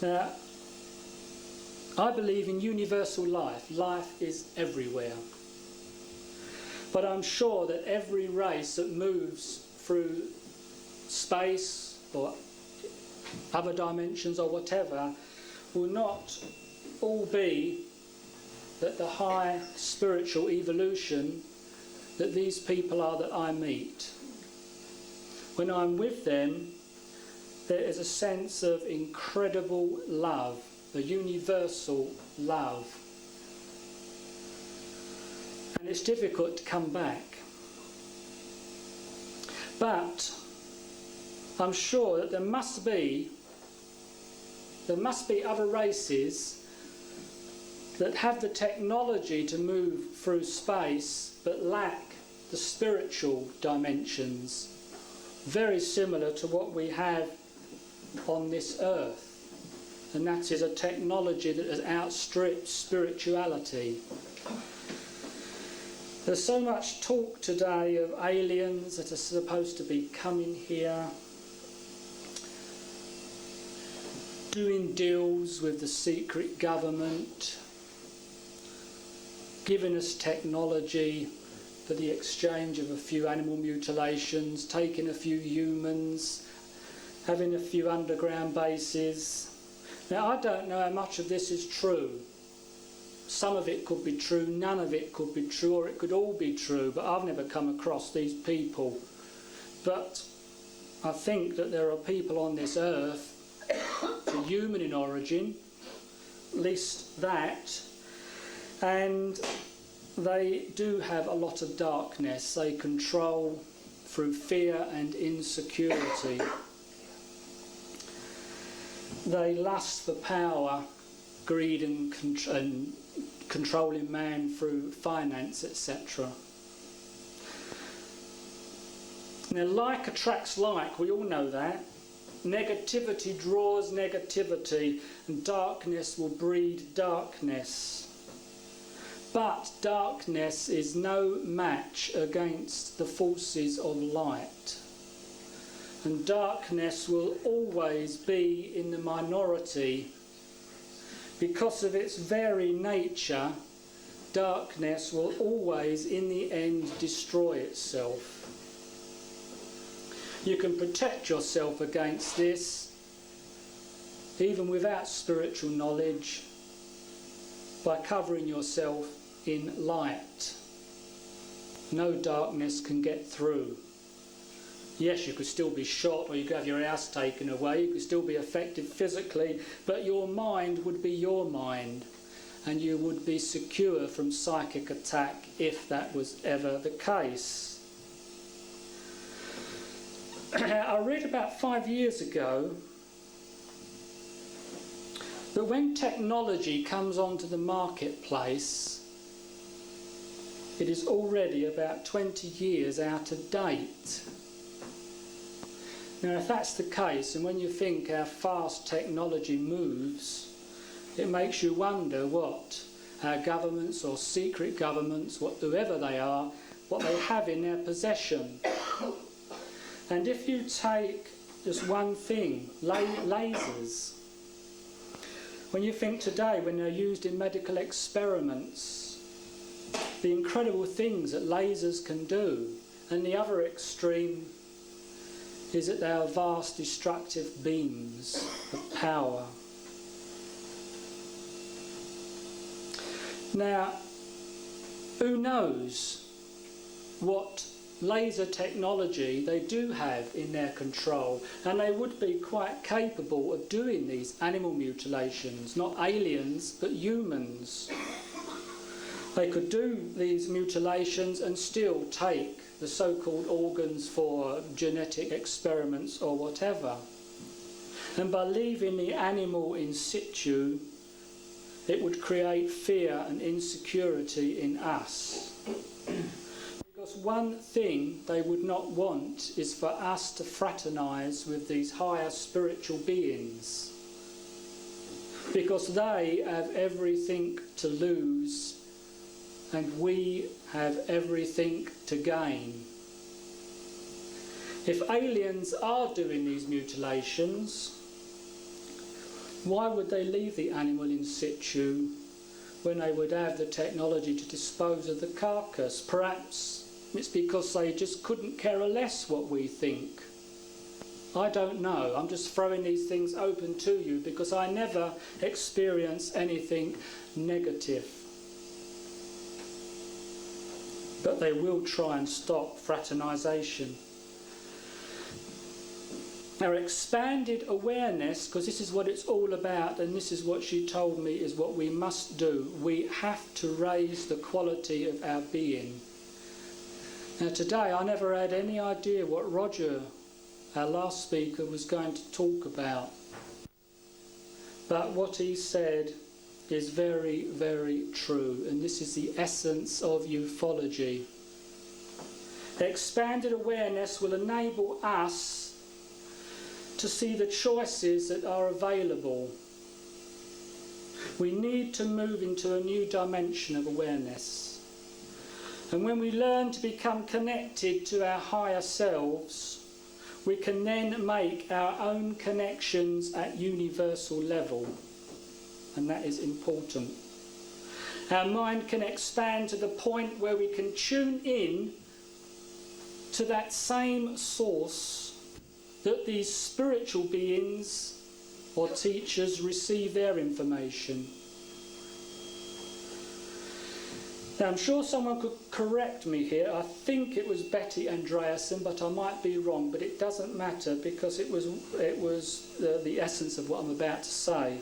Now, I believe in universal life. Life is everywhere. But I'm sure that every race that moves through space or other dimensions or whatever will not all be that the high spiritual evolution that these people are that I meet. When I'm with them, there is a sense of incredible love, a universal love. And it's difficult to come back. But I'm sure that there must be other races that have the technology to move through space but lack the spiritual dimensions, very similar to what we have on this earth. And that is a technology that has outstripped spirituality. There's so much talk today of aliens that are supposed to be coming here, doing deals with the secret government, giving us technology for the exchange of a few animal mutilations, taking a few humans, having a few underground bases. Now, I don't know how much of this is true. Some of it could be true, none of it could be true, or it could all be true, but I've never come across these people. But I think that there are people on this earth, they're human in origin, at least that, and they do have a lot of darkness. They control through fear and insecurity. They lust for power, greed and controlling man through finance, etc. Now, like attracts like, we all know that. Negativity draws negativity, and darkness will breed darkness. But darkness is no match against the forces of light. And darkness will always be in the minority. Because of its very nature, darkness will always, in the end, destroy itself. You can protect yourself against this, even without spiritual knowledge, by covering yourself in light. No darkness can get through. Yes, you could still be shot, or you could have your house taken away, you could still be affected physically, but your mind would be your mind, and you would be secure from psychic attack if that was ever the case. I read about 5 years ago that when technology comes onto the marketplace, it is already about 20 years out of date. Now, if that's the case, and when you think how fast technology moves, it makes you wonder what our governments or secret governments, whoever they are, what they have in their possession. And if you take just one thing, lasers, when you think today when they're used in medical experiments, the incredible things that lasers can do, and the other extreme is that they are vast destructive beams of power. Now, who knows what laser technology they do have in their control, and they would be quite capable of doing these animal mutilations, not aliens but humans. They could do these mutilations and still take the so-called organs for genetic experiments or whatever. And by leaving the animal in situ, it would create fear and insecurity in us. Because one thing they would not want is for us to fraternise with these higher spiritual beings. Because they have everything to lose and we have everything to gain. If aliens are doing these mutilations, Why would they leave the animal in situ when they would have the technology to dispose of the carcass? Perhaps it's because they just couldn't care less what we think. I don't know. I'm just throwing these things open to you because I never experience anything negative. But they will try and stop fraternisation. Our expanded awareness, because this is what it's all about, and this is what she told me is what we must do. We have to raise the quality of our being. Now today I never had any idea what Roger, our last speaker, was going to talk about. But what he said is very, very true, and this is the essence of ufology. Expanded awareness will enable us to see the choices that are available. We need to move into a new dimension of awareness. And when we learn to become connected to our higher selves, we can then make our own connections at universal level. And that is important. Our mind can expand to the point where we can tune in to that same source that these spiritual beings or teachers receive their information. Now I'm sure someone could correct me here. I think it was Betty Andreasen, but I might be wrong, but it doesn't matter because it was the essence of what I'm about to say.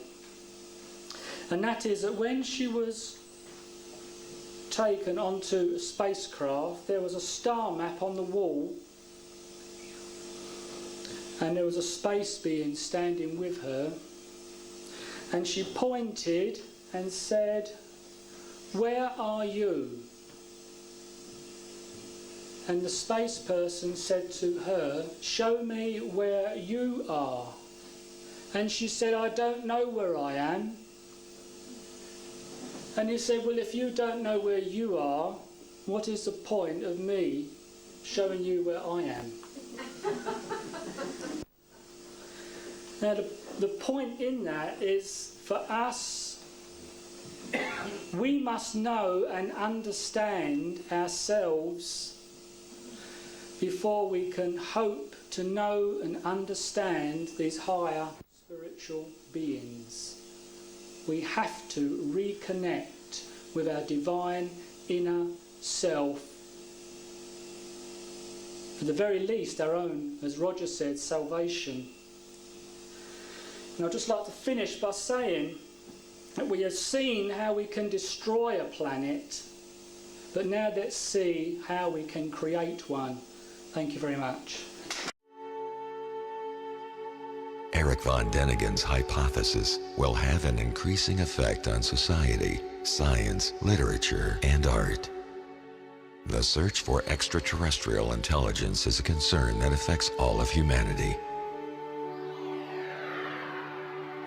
And that is that when she was taken onto a spacecraft, there was a star map on the wall, and there was a space being standing with her, and she pointed and said, "Where are you?" And the space person said to her, "Show me where you are." And she said, "I don't know where I am." And he said, "Well, if you don't know where you are, what is the point of me showing you where I am?" Now, the point in that is for us, we must know and understand ourselves before we can hope to know and understand these higher spiritual beings. We have to reconnect with our divine inner self. For the very least, our own, as Roger said, salvation. And I'd just like to finish by saying that we have seen how we can destroy a planet, but now let's see how we can create one. Thank you very much. Eric von Däniken's hypothesis will have an increasing effect on society, science, literature, and art. The search for extraterrestrial intelligence is a concern that affects all of humanity.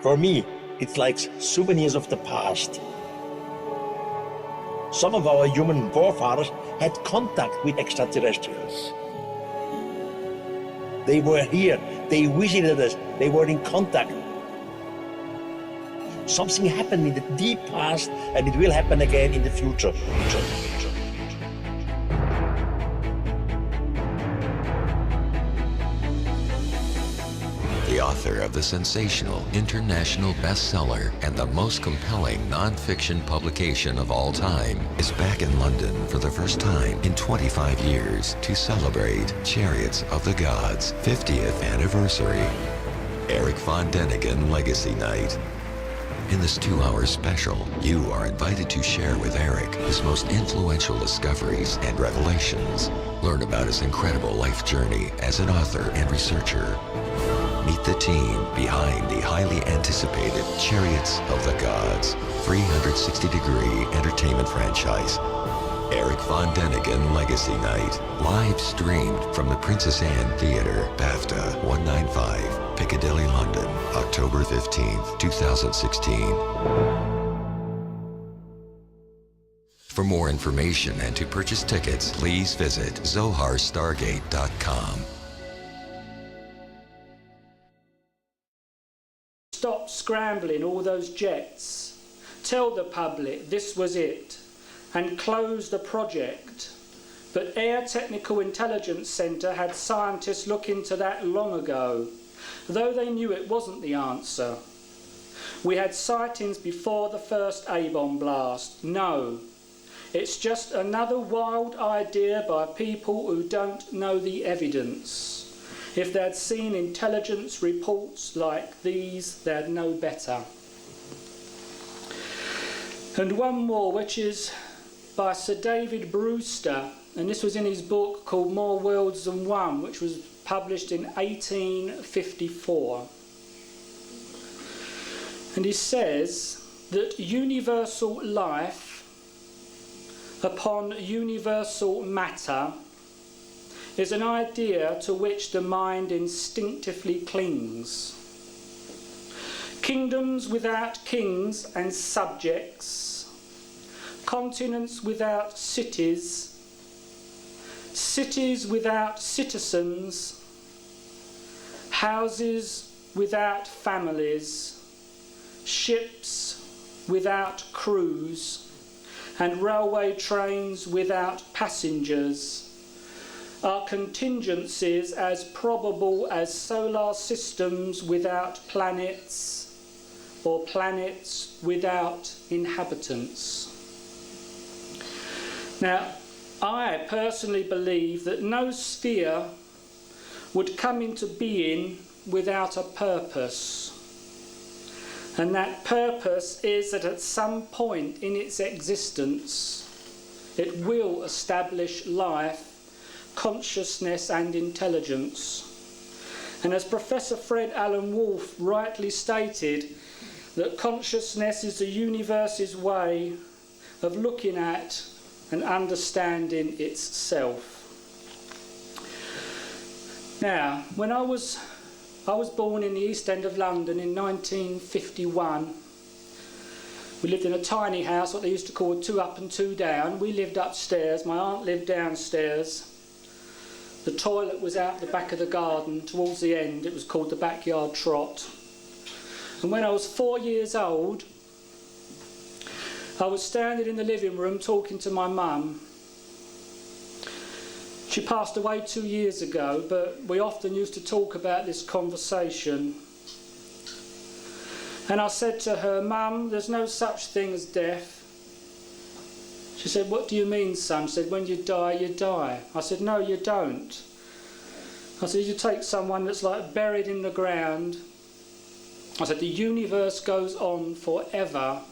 For me, it's like souvenirs of the past. Some of our human forefathers had contact with extraterrestrials. They were here, they visited us, they were in contact. Something happened in the deep past, and it will happen again in the future. The author of the sensational international bestseller and the most compelling non-fiction publication of all time is back in London for the first time in 25 years to celebrate Chariots of the Gods' 50th anniversary. Eric von Däniken Legacy Night. In this 2-hour special, you are invited to share with Eric his most influential discoveries and revelations. Learn about his incredible life journey as an author and researcher. Meet the team behind the highly anticipated Chariots of the Gods 360-degree entertainment franchise. Eric von Däniken Legacy Night, live streamed from the Princess Anne Theatre, BAFTA 195, Piccadilly, London, October 15th, 2016. For more information and to purchase tickets, please visit zoharstargate.com. stop scrambling all those jets, tell the public this was it, and close the project. But Air Technical Intelligence Centre had scientists look into that long ago, though they knew it wasn't the answer. We had sightings before the first A-bomb blast. No, it's just another wild idea by people who don't know the evidence. If they'd seen intelligence reports like these, they'd know better. And one more, which is by Sir David Brewster, and this was in his book called More Worlds Than One, which was published in 1854. And he says that universal life upon universal matter is an idea to which the mind instinctively clings. Kingdoms without kings and subjects, continents without cities, cities without citizens, houses without families, ships without crews, and railway trains without passengers are contingencies as probable as solar systems without planets or planets without inhabitants. Now, I personally believe that no sphere would come into being without a purpose. And that purpose is that at some point in its existence, it will establish life, consciousness and intelligence. And as Professor Fred Alan Wolf rightly stated, that consciousness is the universe's way of looking at and understanding itself. Now, when I was born in the East End of London in 1951. We lived in a tiny house, what they used to call 2 up and 2 down. We lived upstairs, my aunt lived downstairs. The toilet was out the back of the garden. Towards the end, it was called the backyard trot. And when I was 4 years old, I was standing in the living room talking to my mum. She passed away 2 years ago, but we often used to talk about this conversation. And I said to her, "Mum, there's no such thing as death." She said, "What do you mean, son?" She said, "When you die, you die." I said, "No, you don't." I said, "You take someone that's like buried in the ground." I said, "The universe goes on forever,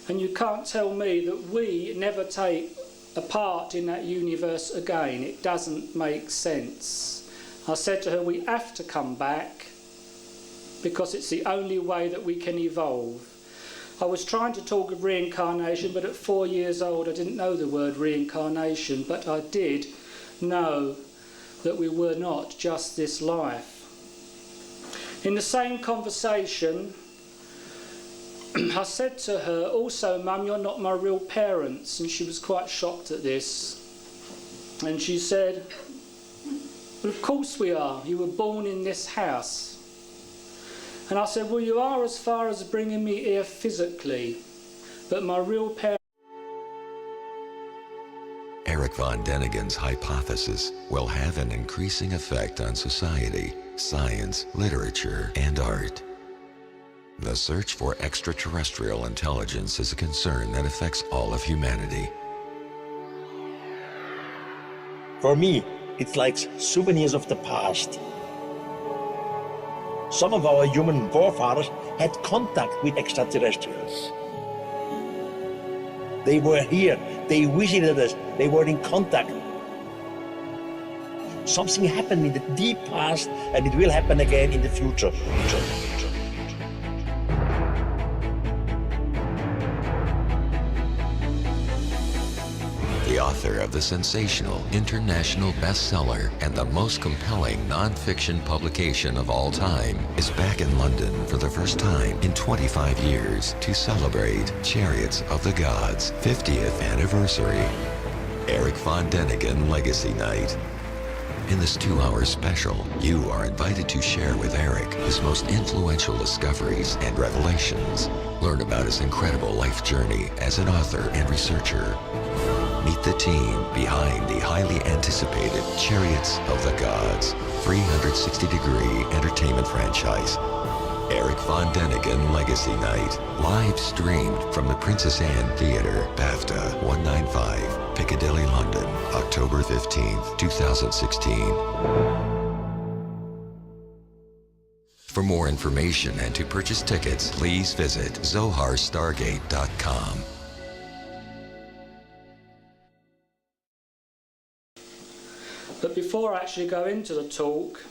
and you can't tell me that we never take a part in that universe again. It doesn't make sense." I said to her, "We have to come back because it's the only way that we can evolve." I was trying to talk of reincarnation, but at 4 years old I didn't know the word reincarnation, but I did know that we were not just this life. In the same conversation, I said to her, "Also, Mum, you're not my real parents," and she was quite shocked at this. And she said, "Well, of course we are. You were born in this house." And I said, "Well, you are as far as bringing me here physically, but my real parents..." Eric von Däniken's hypothesis will have an increasing effect on society, science, literature, and art. The search for extraterrestrial intelligence is a concern that affects all of humanity. For me, it's like souvenirs of the past. Some of our human forefathers had contact with extraterrestrials. They were here, they visited us, they were in contact. Something happened in the deep past, and it will happen again in the future. The author of the sensational international bestseller and the most compelling non-fiction publication of all time is back in London for the first time in 25 years to celebrate Chariots of the Gods' 50th anniversary. Eric von Däniken Legacy Night. In this 2-hour special, you are invited to share with Eric his most influential discoveries and revelations. Learn about his incredible life journey as an author and researcher. Meet the team behind the highly anticipated Chariots of the Gods 360-degree entertainment franchise. Eric Von Däniken Legacy Night, live streamed from the Princess Anne Theatre, BAFTA 195, Piccadilly, London, October 15th, 2016. For more information and to purchase tickets, please visit zoharstargate.com. But before I actually go into the talk,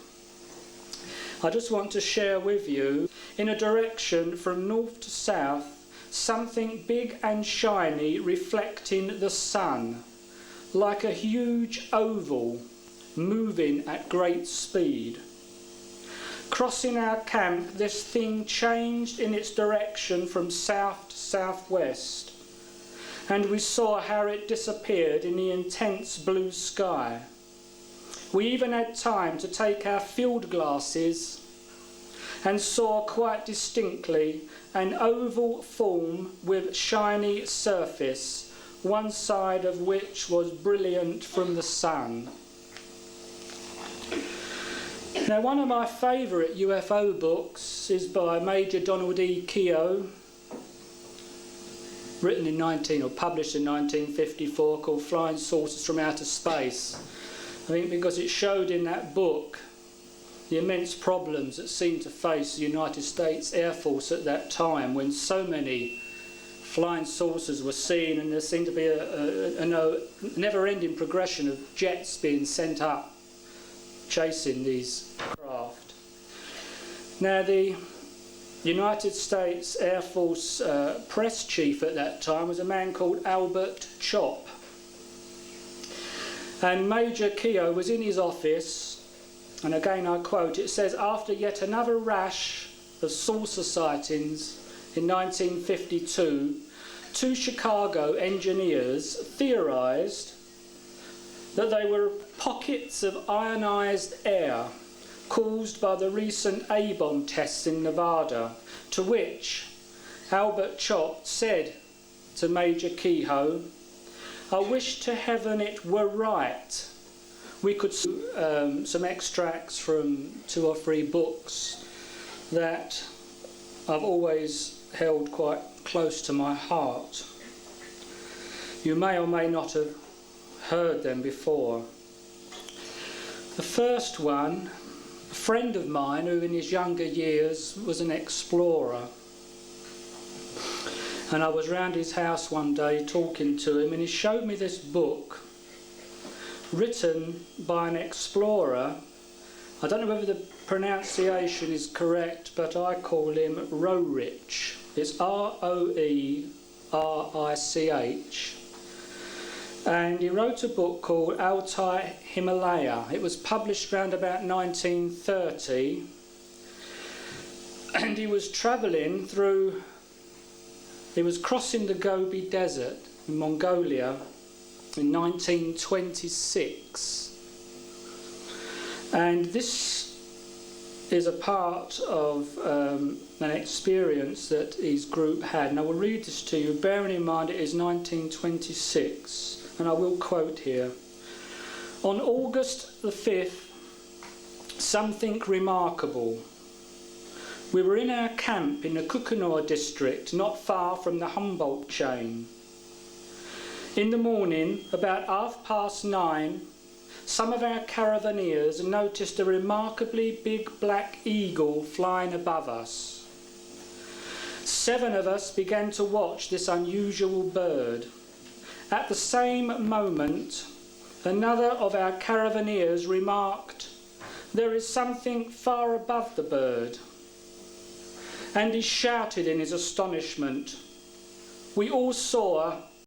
I just want to share with you, in a direction from north to south, something big and shiny reflecting the sun, like a huge oval moving at great speed. Crossing our camp, this thing changed in its direction from south to southwest, and we saw how it disappeared in the intense blue sky. We even had time to take our field glasses and saw quite distinctly an oval form with shiny surface, one side of which was brilliant from the sun. Now, one of my favourite UFO books is by Major Donald E. Keogh, published in 1954, called Flying Saucers from Outer Space. I think because it showed in that book the immense problems that seemed to face the United States Air Force at that time, when so many flying saucers were seen and there seemed to be a never-ending progression of jets being sent up chasing these craft. Now, the United States Air Force press chief at that time was a man called Albert Chop. And Major Keogh was in his office, and again I quote, it says, after yet another rash of saucer sightings in 1952, 2 Chicago engineers theorised that they were pockets of ionised air caused by the recent A-bomb tests in Nevada, to which Albert Chop said to Major Keogh, I wish to heaven it were right. We could some extracts from 2 or 3 books that I've always held quite close to my heart. You may or may not have heard them before. The first one, a friend of mine who in his younger years was an explorer, and I was round his house one day talking to him, and he showed me this book written by an explorer. I don't know whether the pronunciation is correct, but I call him Roerich. It's R-O-E-R-I-C-H. And he wrote a book called Altai Himalaya. It was published around about 1930, and he was travelling through, he was crossing the Gobi Desert in Mongolia in 1926. And this is a part of an experience that his group had. And I will read this to you, bearing in mind it is 1926, and I will quote here. On August the 5th, something remarkable. We were in our camp in the Kukunoor district, not far from the Humboldt chain. In the morning, about 9:30, some of our caravaneers noticed a remarkably big black eagle flying above us. 7 of us began to watch this unusual bird. At the same moment, another of our caravaneers remarked, "There is something far above the bird." And he shouted in his astonishment. We all saw